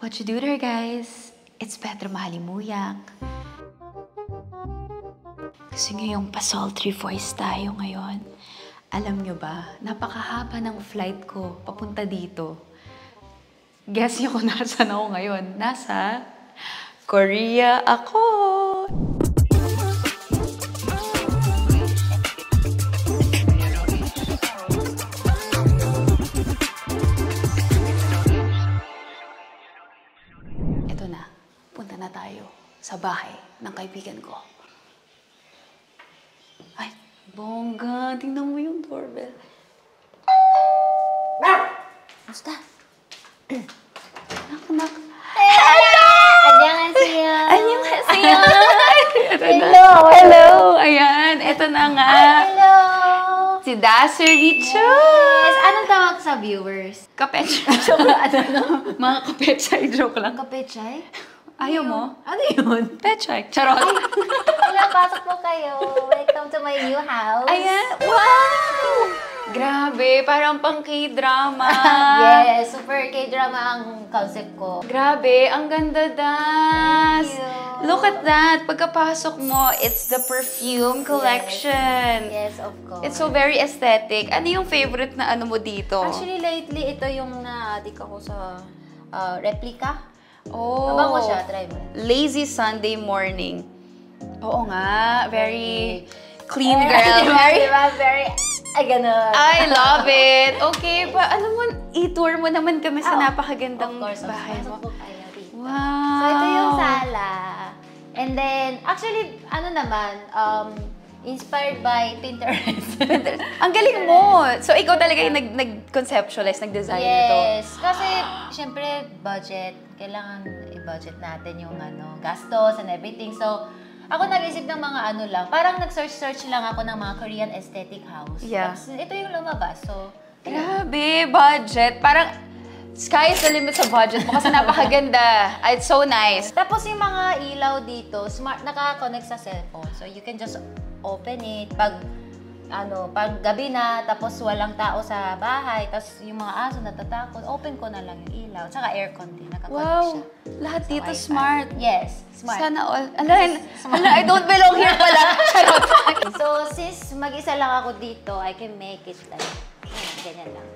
What you do there, guys? It's Petra Mahalimuyak. Kasi ngayong pa-sultry voice tayo ngayon. Alam nyo ba, napakahaba ng flight ko papunta dito. Guess nyo kung nasaan ako ngayon. Nasa Korea ako! Ito na, punta na tayo sa bahay ng kaibigan ko. Ay, bongga. Tingnan mo yung doorbell. Basta. Knock. Hello! Annyeonghaseyo! Annyeonghaseyo! Hello! Ayan, ito na nga. Hello! Si Dasser Richo! Yes! Anong tawag sa viewers? Kapechay. Joke lang. Mga kapechay. Joke lang. Kapechay? Ayaw mo? Ano yun? Pechay. Charot. Hello, pasok po kayo. Welcome to my new house. Ayan. Wow! Grabe, parang pang K-drama. Yes, super K-drama ang concept ko. Grabe, ang ganda, Das. Thank you. Look at that. Pagkapasok mo, it's the perfume collection. Yes, of course. It's so very aesthetic. Ano yung favorite na ano mo dito? Actually, lately, ito yung na-addict ako sa replica. Oh. Mabango siya, try mo. Lazy Sunday morning. Oo nga, very clean girl. Diba? Very, ganun. I love it. Okay, ano mo, i-tour mo naman kami sa napakagandang Of course, bahay mo. pasok po kayo rito. Wow. So, ito yung sala. And then, actually, ano naman, inspired by Pinterest. Ang galing mo! So, ikaw talaga yung nag-conceptualize, nag-design nito. Yes. Kasi, syempre, budget. Kailangan i-budget natin yung gastos and everything. So, ako nag-isip ng mga ano lang. Parang nag-search lang ako ng mga Korean aesthetic house. Yeah. Tapos, ito yung lumabas. So, Grabe, budget. Parang sky is the limit sa budget mo kasi napakaganda. It's so nice. tapos yung mga ilaw dito, smart, naka-connect sa cellphone. So, you can just open it. Pag gabi na, tapos walang tao sa bahay, tapos yung mga aso natatakot, open ko na lang yung ilaw. Tsaka aircon din, naka-connect siya. Wow, lahat Sa dito Wi-Fi. smart. Yes, smart. Sana all. I don't belong here pala. Charot. So, sis, mag-isa lang ako dito, I can make it like, ganyan lang.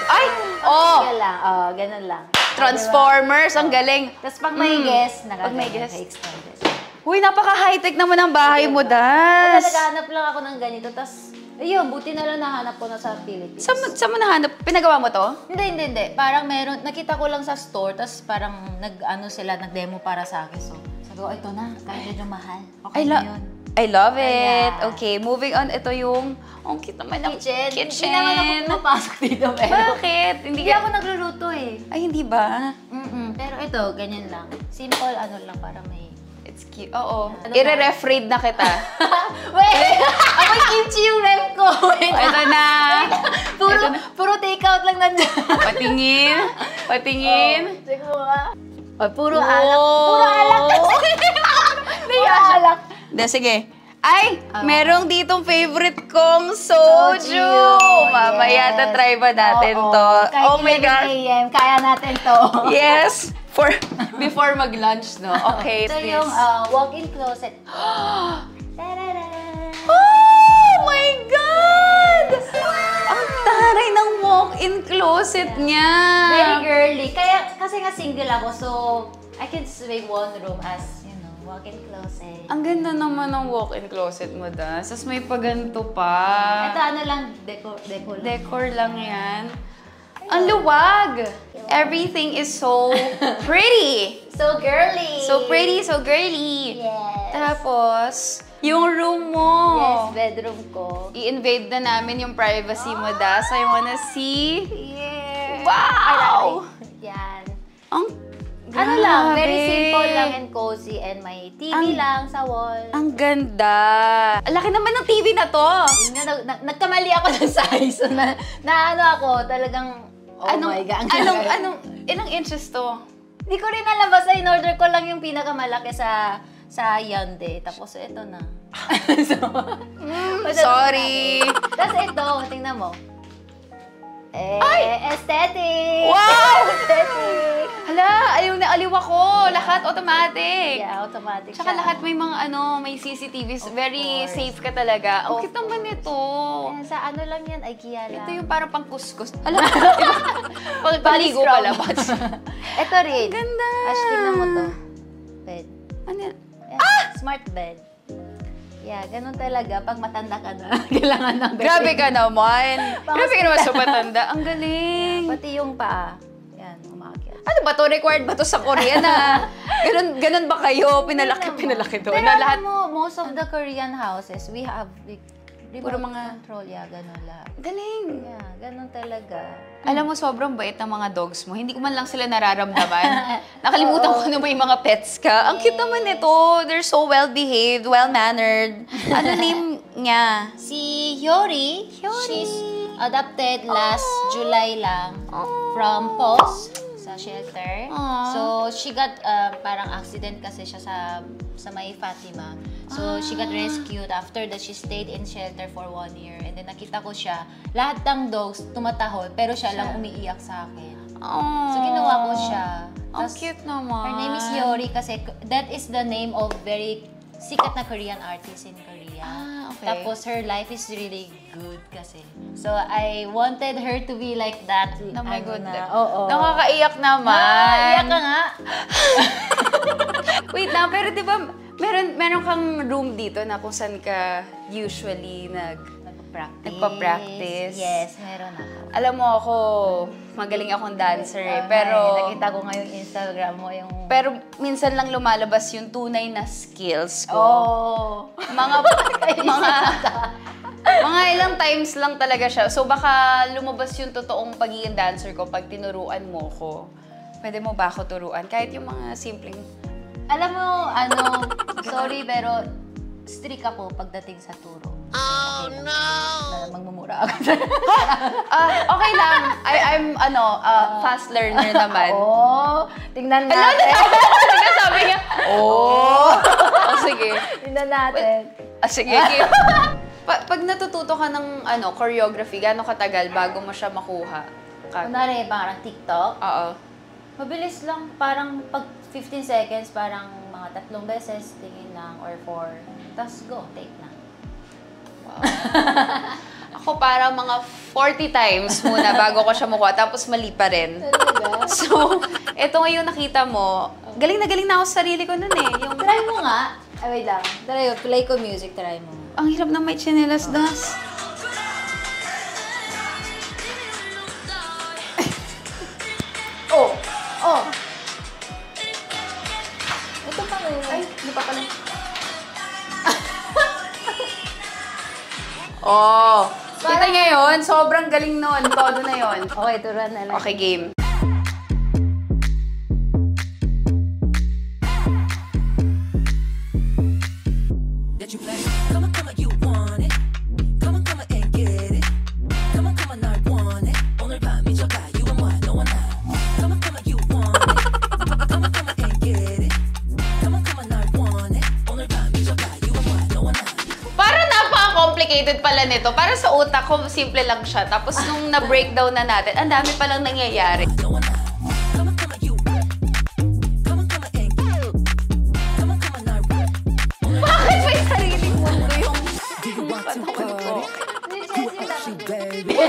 Ay! Oh! Ganyan lang, ganun lang. Transformers, ang galing. Tapos pag may guest, Pag may guest. extended. Uy, napaka-high-tech naman ang bahay mo, Das. Naghahanap lang ako ng ganito, tapos, ayun, buti na lang nahanap ko na sa Philippines. Saan mo nahanap? Pinagawa mo to? Hindi. Parang meron, nakita ko lang sa store, tapos parang nag-demo para sa akin. So, sabi ko, ito na, kahit medyo mahal. Okay na yun. I love it. Ayan. Okay, moving on. Ito yung, ang cute naman ng Kitchen. kitchen. Hindi naman ako pumapasok dito, pero... Bakit? Hindi ako nagluluto eh. Ay, hindi ba? Pero ito, ganyan lang. Simple, lang, para may... It's cute. Oo. Ano I-refraid na kita. Wait! Amoy kimchi yung ref ko! Wait, Ito na. puro take-out lang nandiyan. Patingin. Check mo nga. Puro Wow. alak. Puro alak kasi. Puro alak. Sige. Ay, merong ditong favorite kong soju. Mamaya, Yes. try ba natin to? Kahit Oh my 11 God. AM, kaya natin to. Yes. Before mag-lunch, no? Okay, Ito please. yung walk-in closet. Tarara! Oh my God! Ang taray ng walk-in closet niya. Very girly. Kasi nga single ako, so I can swing one room as, walk-in closet. Ang ganda naman ng walk-in closet mo, Das. Tapos may paganto pa. Ito lang, decor lang. Decor lang yan. Ang luwag! Everything is so pretty. So girly. So pretty, so girly. Yes. Tapos, yung room mo. Yes, bedroom ko. I-invade na namin yung privacy mo, Das. I wanna see. Yeah. Wow! Yan. Ang Lang, very grabe. simple lang and cozy and may TV lang sa wall. Ang ganda. Laki naman ng TV na to. Yun nga, nagkamali ako ng size. So, na ako, talagang, my God. Ilang inches to? Hindi ko rin alam, basta in-order ko lang yung pinakamalaki sa Hyundai. Tapos ito na. Sorry. Tapos ito, tingnan mo. Aesthetic! Wow! Aesthetic! Hala, naaliw ako. Lahat automatic. Yeah, automatic Tsaka siya. lahat may mga may CCTVs. Of Very course. safe ka talaga. Ang Of cute naman ito. Ayan, sa ano lang yan, IKEA lang. Ito yung parang pang-kuskus. Alam mo, paligo scrub. pala. Body. Ito rin. Ganda. Ash, tingnan mo to. Bed. Ano yan? Ayan, smart bed. Yeah, ganun talaga. Pag matanda ka na, kailangan ng bed. Grabe ka naman. Pang Grabe ka naman sa matanda. Ang galing. Pati yung paa. Yan, umakyat. Ano ba to? Required ba to sa Korea na ganun ba kayo? Pinalaki doon Pero na alam lahat. mo, most of the Korean houses, we have Puro remote mga- control. Yeah, ganun lahat. Galing. Yeah, ganun talaga. Alam mo, sobrang bait ng mga dogs mo. Hindi ko man lang sila nararamdaman. Nakalimutan ko na may mga pets ka. Ang cute naman nito. They're so well-behaved, well-mannered. Ano name niya? Si Hyori, she's adopted last July lang from POS sa shelter. Aw. So, she got parang accident kasi siya sa may Fatima. So, she got rescued after that she stayed in shelter for 1 year. And then nakita ko siya, lahat ng dogs tumatahol, pero siya lang umiiyak sa akin. Oh. So, ginawa ko siya. Ang Tas, cute naman. her name is Hyori kasi that is the name of very sikat na Korean artist in Korea. Ah, okay. Tapos her life is really good kasi. So I wanted her to be like that. Oh my goodness. Oo. Nakakaiyak naman. Iyak ka nga. Wait lang, pero di ba meron kang room dito na kung saan ka usually nagpa-practice? Yes, meron ako. Alam mo ako, magaling akong dancer eh, Okay, pero nakita ko nga yung Instagram mo, yung... pero minsan lang lumalabas yung tunay na skills ko. Oh. Mga ilang times lang talaga siya. So baka lumabas yung totoong pagiging dancer ko pag tinuruan mo ko. Pwede mo ba ako turuan? Kahit yung mga simpleng... Alam mo, sorry, pero strict ako pagdating sa turo. Oh, okay no! Na magmumura ako. Okay lang. I'm fast learner naman. Oh, tingnan natin. Sige, sabi niya, oh, sige. Tingnan natin. Sige, sige. Pag natututo ka ng choreography, gaano katagal bago mo siya makuha? Kunwari, parang TikTok. Oo. Mabilis lang, parang pag 15 seconds, parang mga 3 beses, tingin lang, or 4. Tapos go, take na. Ako parang mga 40 times muna bago ko siya makuha, tapos mali pa rin. Talaga? So, eto ngayon nakita mo, galing na ako sa sarili ko nun eh. Yung, Try mo nga. Ay, wait lang. Try, play ko music, try mo. ang hirap na may chinelas das. Oh! Oh! Ito pa ngayon. Ay, hindi pa pala. Oh, kita niya yun, sobrang galing nun. Todo na yun. Okay, turuan na lang. Okay, game. That you play. Come on, you want it. Come on, and get it. Come on, I want it. 오늘 밤 미쳐가, you and what, no one else. Come on, you want it. Come on, and get it. Come on, I want it. 오늘 밤 미쳐가, you and what, no one else. Parang napaka-complicated pala nito. Para sa utak ko, simple lang siya. Tapos nung na-breakdown na natin, ang dami palang nangyayari. No one else. Come on, you. Come on, and get it. Come on, I want it. Bakit may sariling mundo yung Do you want to panahon ko? party? Who else you, baby? I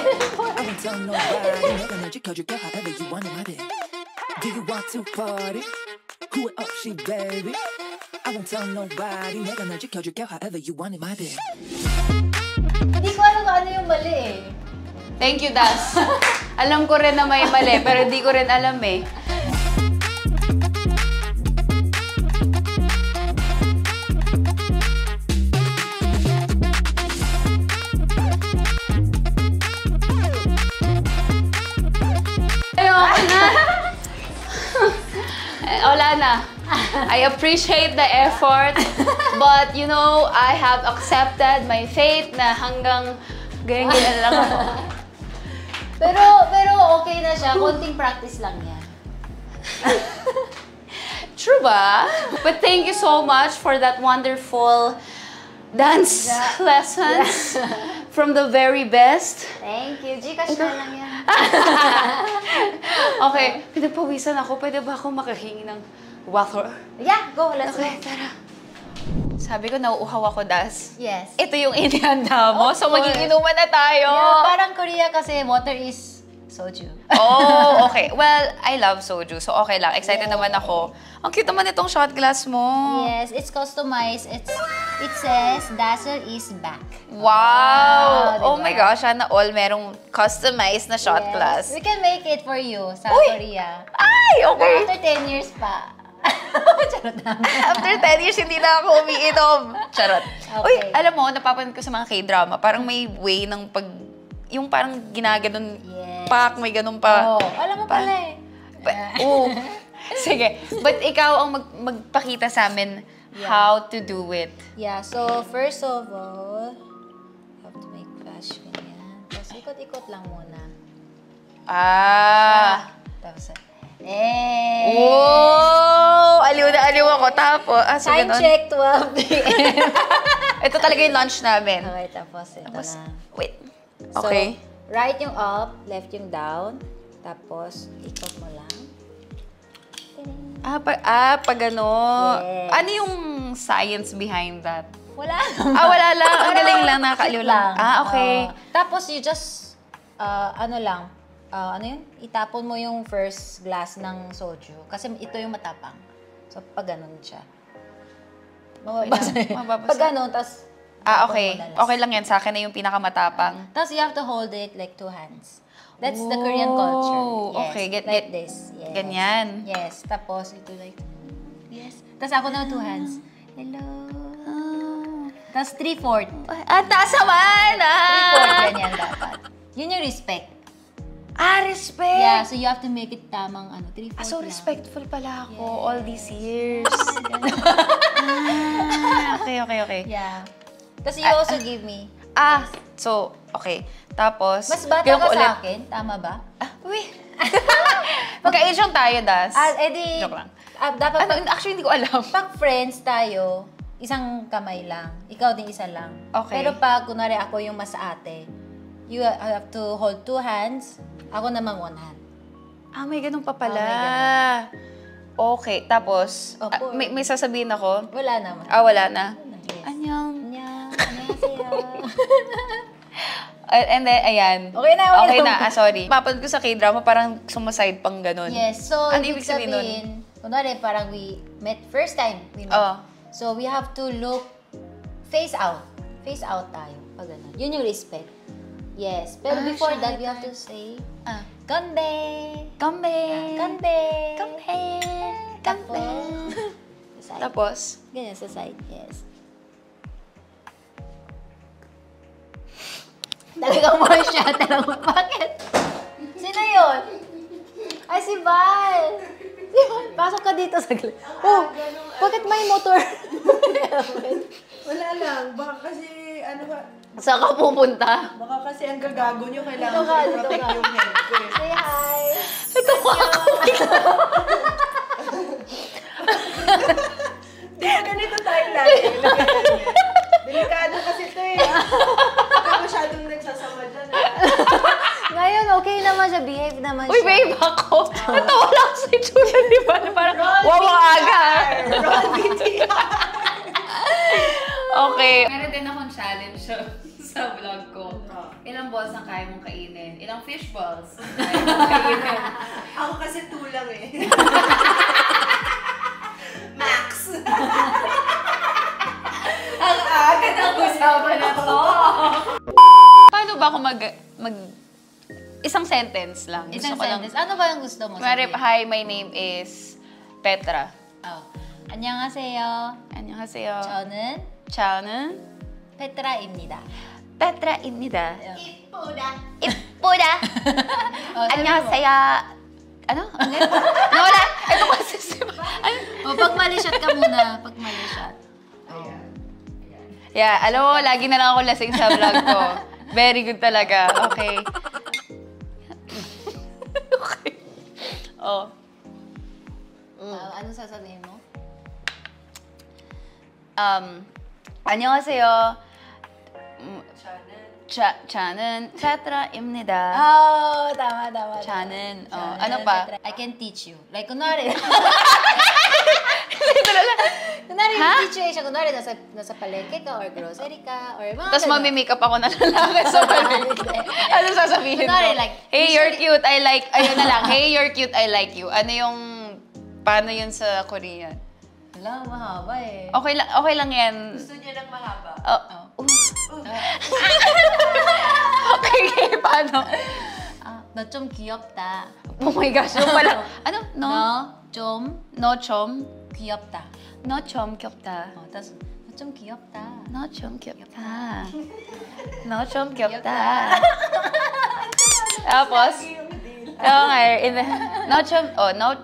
won't tell nobody. 내가 널 지켜줄게 however you want it, my baby. Do you want to party? Who else you, baby? I won't tell nobody. 내가 널 지켜줄게 however you want it, my baby. Hindi ko alam kung ano yung mali eh. Thank you, Das. Alam ko rin na may mali, pero di ko rin alam eh. Ayoko na. Wala na. I appreciate the effort, but you know, I have accepted my fate na hanggang ganyan lang ako. Pero okay na siya. Konting practice lang yan. True ba? But thank you so much for that wonderful dance lessons from the very best. Thank you. Gcash na lang yan. Okay, pinagpawisan ako. Pwede ba ako makahingi ng water? Yeah, go. Let's Okay, go. tara. Sabi ko, nauuhaw ako, Das. Yes. Ito yung inihanda mo, Of so course. magiinuman na tayo. Yeah, parang Korea kasi water is soju. Oh, okay. Well, I love soju, so okay lang. Excited Yeah. naman ako. Ang cute naman itong shot glass mo. Yes, it's customized. It says Dazzle is back. Wow! Wow, Oh diba? my gosh, sana all merong customized na shot Yes. glass. We can make it for you sa Uy! Korea. Ay, okay. After 10 years pa. Charot lang. After 10 years, hindi na ako umiinom. Charot. Uy, Okay. alam mo, napapanood ko sa mga K-drama, parang may way ng yung parang ginaganon, Yes. pak, may ganun pa. Oh, alam mo pala eh. Oo. Sige. But ikaw ang magpakita sa amin how to do it. Yeah, so first of all, have to make flash ganyan. Tapos ikot-ikot lang muna. Tapos, Wow! Aliw na aliw ako. Tapos, so Time ganun. check, 12 p.m. Ito talaga yung lunch namin. Okay, tapos ito Tapos, na. wait. So, Okay. right yung up, left yung down. Tapos, ikot mo lang. Pag ano. Yes. Ano yung science behind that? Wala naman. Wala lang. Ang galing lang, nakakaaliw lang. Okay. Tapos, you just, ano yun? Itapon mo yung first glass ng soju. Kasi ito yung matapang. So, pag ganun siya. Mababasa. Mababasa. Pag ganun, tapos, Okay. Okay lang yan. Sa akin na yung pinakamatapang. Tapos, you have to hold it like 2 hands. That's the Korean culture. Yes. Okay, like this. Yes. Ganyan. Yes. Tapos, ito like, yes. Tapos ako na 2 hands. Hello. Tapos 3/4. Taas naman! 3/4 ganyan dapat. Yun yung respect. Respect! Yeah, so you have to make it tamang 3/4 So lang. respectful pala ako all these years. Okay. Yeah. Tapos you also give me. So, okay. Tapos, Mas bata ganun ka ko ulit. sa akin, tama ba? Uy! Magka-age lang tayo, Das. Edi, Joke lang. dapat Actually, hindi ko alam. pag friends tayo, isang kamay lang. Ikaw din isa lang. Okay. Pero pag, kunwari ako yung mas ate, you have to hold 2 hands, ako naman 1 hand. May ganun pa pala. may Okay, tapos, Opo. may sasabihin ako. Wala naman. Wala na. Yes. Anyong. Annyeonghaseyo. And then, ayan. Okay na, okay na. Sorry. Mapanood ko sa K-drama, parang sumaside pang ganun. Yes, so Ano ibig sabihin, kunwari parang we met first time we met. Oo. So we have to look face out. Face out tayo. Pag ganun. Yun yung respect. Yes. Pero before that, we have to say, Ganbe! Kambe! Ganbe! Kambe! Tapos, sa side. Tapos, Ganyan sa side, yes. Talagang more siya. Bakit? Sino yun? Ay, si Val! Si Val, pasok ka dito saglit. Oh, bakit may motor? Wala lang. Baka kasi, saan ka pupunta? baka kasi ang gagago nyo, kailangan Dito ka, ko dito i-protect ka. yung head ko eh. Say hi! Di ba ganito tayo lagi? Delikado kasi ito eh. Baka masyadong nagsasama dyan eh. Ngayon, okay naman siya. Behave naman Uy, siya. babe ako. Natawa lang ako sa itsura, di ba? Na parang, wow, ang aga. Roll VTR! Okay. Meron din akong challenge sa vlog ko. Ilang balls ang kaya mong kainin? Ilang fish balls ang kaya mong kainin? Ako kasi tulang eh. Max! Ang aga ng usapan na to. Paano ba ako isang sentence lang? Isang Gusto ko lang. sentence. Ano ba yung gusto mo? Kuwari, sabihin? hi, my name is Petra. Oh. 안녕하세요. 안녕하세요. 저는 저는 페트라입니다. Petra입니다. 이쁘다. 이쁘다. 안녕하세요. Ano? Ano yun? Nawala. Ito kasi si... Ano? Pag mali shot ka muna. Pag mali shot. Yeah, alam mo, lagi na lang ako lasing sa vlog ko. Very good talaga. Okay. Okay. Oh. Ano sasabihin mo? 안녕하세요. 저는 차트라입니다. Oh, tama. 저는, ano pa? I can teach you. Like, kunwari. Kunwari, teach you siya. Kunwari, nasa palengke ka or grocery ka or mga Tapos mamimake up ako na lalaki sa palengke. Ano sasabihin ko? Kunwari, like, hey, you're cute, I like, ayun na lang. Hey, you're cute, I like you. Ano yung, paano yun sa Korean? Wala, mahaba eh. Okay lang yan. Gusto niya ng mahaba. Okay, paano? 너 좀 귀엽다. Oh my gosh, yung pala. Ano? No? No chom? 귀엽다. No chom kyopta. tapos, 너 좀 귀엽다. No chom kyopta. No chom kyopta. Tapos, no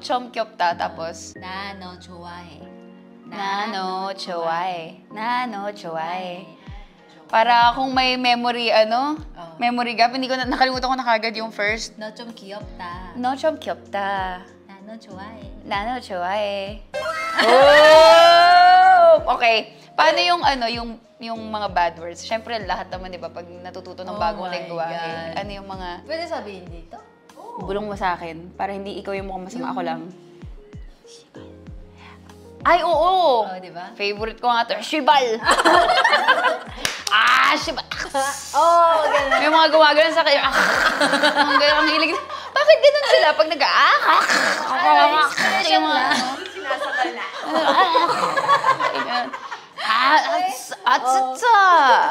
chom kyopta. Tapos, 나 너 좋아해. no 좋아해. Para kung may memory, memory gap, hindi ko nakalimutan ko na kagad yung first. 너 좀 귀엽다. No chom kyopta. 나 너 좋아해. Nano 좋아해. Oh! Okay. Paano yung mga bad words? Siyempre, lahat naman, di ba, pag natututo ng bagong my lengguwahe, God. ano yung mga Pwede sabihin dito? bulong mo sa akin para hindi ikaw yung mukhang masama, ako lang. Ay, oo! Oh, di ba? Favorite ko nga ito, shibal! Shibal! Oh, ganun. May mga gumagano'n sa akin, ang ganun, ang hilig. Bakit ganun sila? Pag yung mga, Sinasakal na. Tsitsa!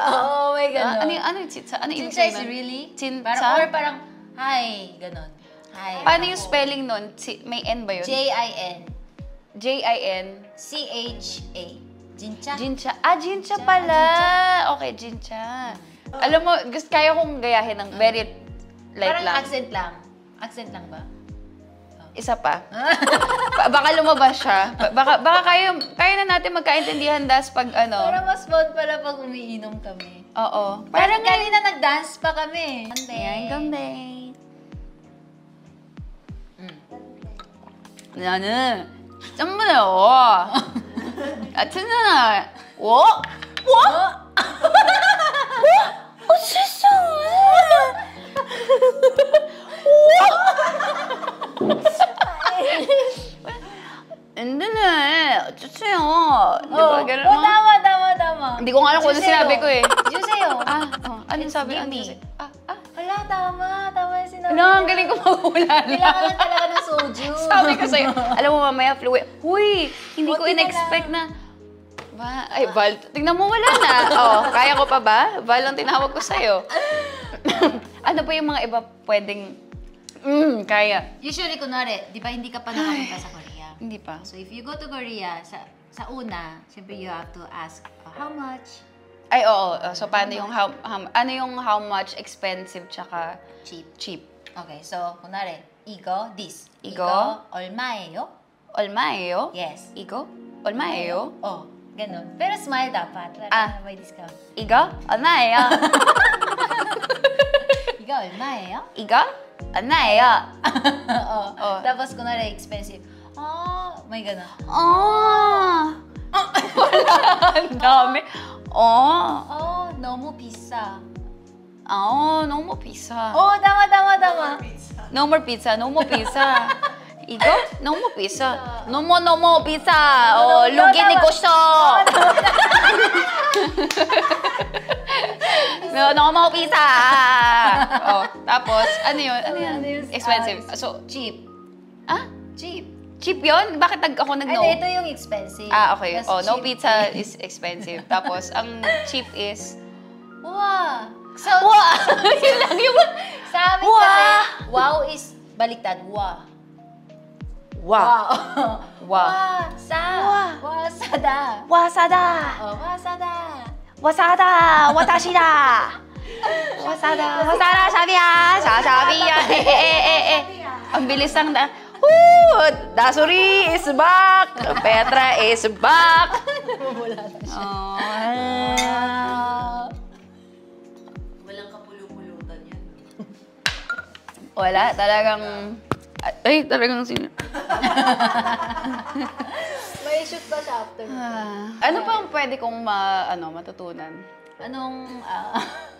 Oh my God. Ano yung tsitsa? Ano yung Chincha ibig is sabihin? really? Chincha? Or parang, hi, ganun. Hi. Paano yung spelling nun? May N ba yun? J-I-N. J-I-N. C-H-A. Jincha. Jincha. Jincha pala. Okay, Jincha. Alam mo, kaya kong gayahin ng very light Parang lang. accent lang. Accent lang ba? Isa pa. Baka lumabas siya. Baka kaya na natin magkaintindihan das pag Parang mas fun pala pag umiinom kami. Oo. Parang kanina nag-dance pa kami. Yan, ganda. 나는 짬뽕이요. 아침에는 뭐? 세상에. Hindi 주세요. Di ba ganun? Tama. Hindi ko nga alam kung ano sinabi ko eh. Juseyo. Anong sabi? Give Ano me. sabi? Wala, tama yung sinabi. Ano, ang galing ko maghula Kailangan lang talaga ng soju. Sabi ko sa'yo, alam mo mamaya fluid. Huy, hindi ko Buti na in-expect na. Val, tingnan mo wala na. Kaya ko pa ba? Val ang tinawag ko sa'yo. Ano pa yung mga iba pwedeng, kaya? Usually, kunwari, di ba hindi ka pa nakapunta sa Korea? Hindi pa. So, if you go to Korea, sa una, siyempre you have to ask, how much? Ay, oo. So, paano yung ano yung how much expensive tsaka cheap? Okay, so, kunwari, 이거, this. 이거? 얼마예요? 얼마예요? Yes. 이거? 얼마예요? Ganun. Pero smile dapat. May discount. 이거? 얼마예요? 이거 얼마예요? 이거? 얼마예요? Tapos, kunwari, expensive. May ganun. Wala. Ang dami. 너무 비싸. 너무 비싸. Tama. No more pizza, no more pizza. 이거? 너무 비싸. 너무 비싸. 루기니 고쇼. 너무 비싸. Tapos, ano yun? Expensive. So, Cheap. Cheap. cheap yun? Bakit ako nag-no? Ito yung expensive. Okay. Tas No cheap. pizza is expensive. Tapos, ang cheap is... Wow. So, Yun lang yung... sa amin kasi, wow is baliktad. Wow. Wasada. Wasada. Wasada. Watashida. Wasada, sabiya. Ang bilis ng Dasuri is back. Petra is back. Walang kapulupulutan yan. Wala, talagang... talagang sino... May shoot pa siya after. Ano pa ang pwede kong matutunan? Anong,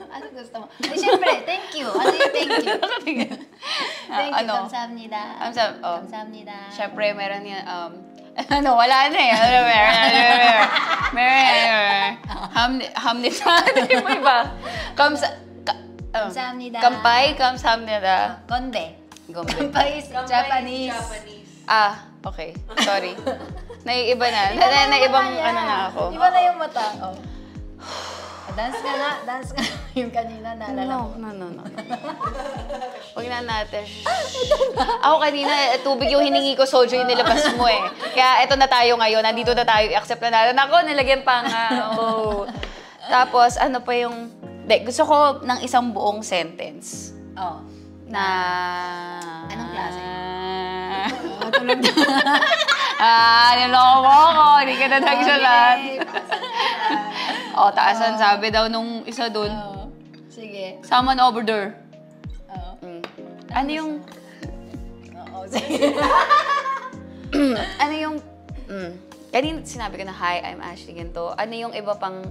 ano gusto mo? Eh, syempre, thank you. Ano yung thank you? Thank you, Ano? 감사합니다. Oh. 감사합니다. Siyempre, meron yan, ano, wala na eh. Meron. Hamnita. Di ba iba? 감사합니다. Kampay, kamsahamnida. 건배. Gombe. Kanpai is Japanese. Okay. Sorry. Naiiba na. Naibang ano na ako. Iba na yung mata. Oh. Dance ka nga. Dance ka. Yung kanina naalala mo. No. Huwag na natin. Ako kanina, tubig yung hiningi ko, soju yung nilabas mo eh. Kaya eto na tayo ngayon. Nandito na tayo. I-accept na natin. Ako, nilagyan pa nga. Oh. Tapos, ano pa yung... gusto ko ng isang buong sentence. Oh. Na... Anong klase? Tulog na. Niloko mo ako. Hindi ka na nagsalat. Taasan sabi daw nung isa dun. Sige. Someone over there. Ano yung... Oo, sige. Ano yung... Kanina sinabi ko na, hi, I'm Ashley Ginto. Ano yung iba pang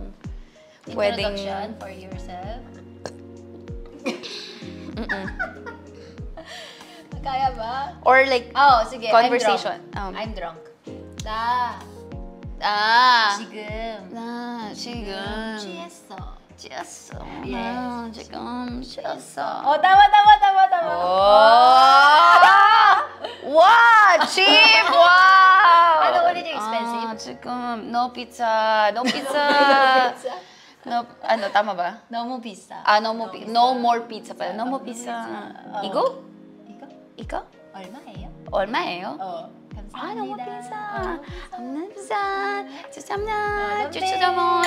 pwedeng... Introduction for yourself. Kaya ba? Or like, sige. conversation. I'm drunk. 지금. 지금. 취했어. 취했어. Yes. 지금 취했어. tama. Wow! Cheap! Wow! Ano ulit yung expensive? 지금 no pizza. No, tama ba? 너무 비싸. No more pizza pala. No more pizza. 이거? 이거? 얼마예요? 얼마예요? 감사합니다. 너무 비싸. 너무 비싸. 주sam나. 덤비. 주sam어.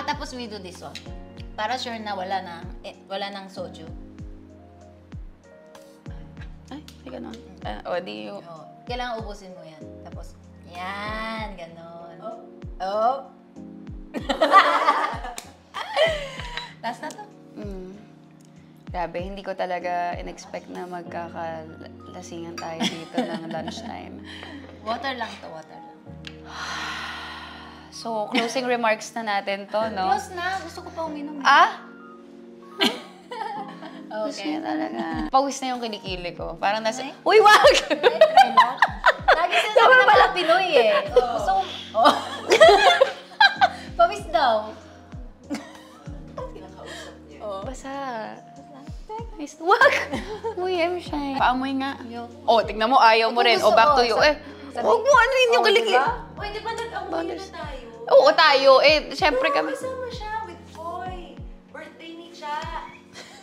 Tapos we do this one. Para sure na wala nang soju. Ay, hindi ganun. Di yung... Kailangan ubusin mo yan. Tapos, yan, ganon. Last na to. Grabe, hindi ko talaga in-expect na magkakalasingan tayo dito ng lunchtime. Water lang to, water lang. So, closing remarks na natin to, no? Close na, gusto ko pa uminom. Gusto niya talaga. Pawis na yung kilikili ko. Parang nasa... Okay. Uy, wag! Try lang. Lagi sinasabi na pala Pinoy eh. Gusto ko... Pawis daw. Basa. Wag! Uy, I'm shy. Paamoy nga. Tignan mo, ayaw mo rin. Back to you. Huwag mo, ano yun yung kilikili? Di ba nag-amoy na tayo? Oo, tayo. Syempre kami. Kasama siya with Boy. Birthday ni Cha.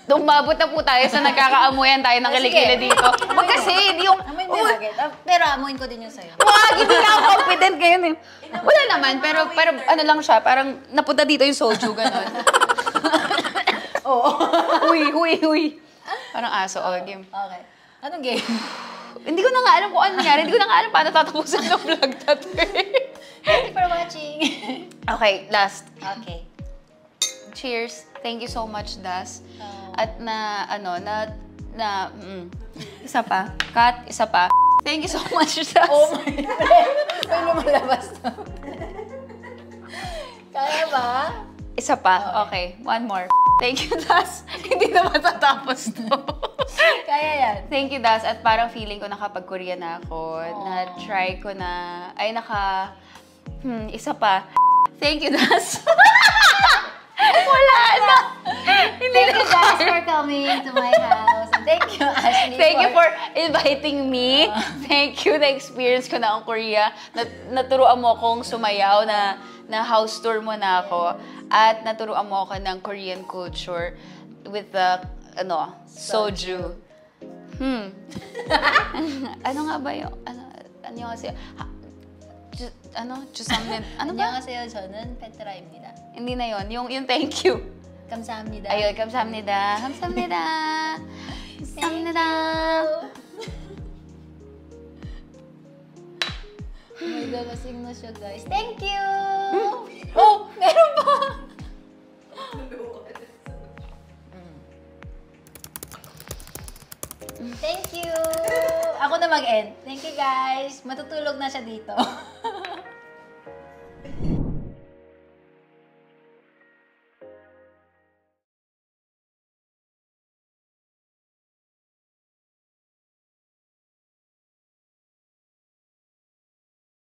Umabot na po tayo sa nagkakaamuyan tayo ng kilikili dito. Wag kasi, hindi yung... Amoy mo lagi. Pero amoyin ko din yung sa'yo. Wag! Hindi na ako confident ngayon eh. Wala naman, pero ano lang siya, parang napunta dito yung soju, gano'n. Huy. Parang aso, game. Okay. Anong game? Hindi ko na nga alam kung ano nangyari. Hindi ko na nga alam paano tatapusin ng vlog na to eh. Thank you for watching. Okay, last. Okay. Cheers. Thank you so much, Das. At isa pa. Cut, isa pa. Thank you so much, Das. Oh my God. May lumalabas na. Kaya ba? Isa pa. Okay. One more. Thank you, Das. Hindi na matatapos to. Kaya yan. Thank you, Das. At parang feeling ko nakapag-Korea na ako. Na-try ko na... isa pa. Thank you, Das. Wala na. Thank you guys for coming to my house. And thank you, Ashley. Thank you for inviting me. Thank you. Na-experience ko na ang Korea. Naturuan mo akong sumayaw na house tour mo na ako. At naturuan mo ako ng Korean culture with the, soju. Ano nga ba yung, ano kasi, 주sam는, ano ba? 안녕하세요. 저는 페트라입니다. Hindi na yon, yung thank you. 감사합니다. Ayun, 감사합니다. 감사합니다. 감사합니다. Oh my God, lasing na siya, guys. Thank you! Meron pa! Thank you! Ako Ako na mag-end. Thank you guys. Matutulog na siya dito.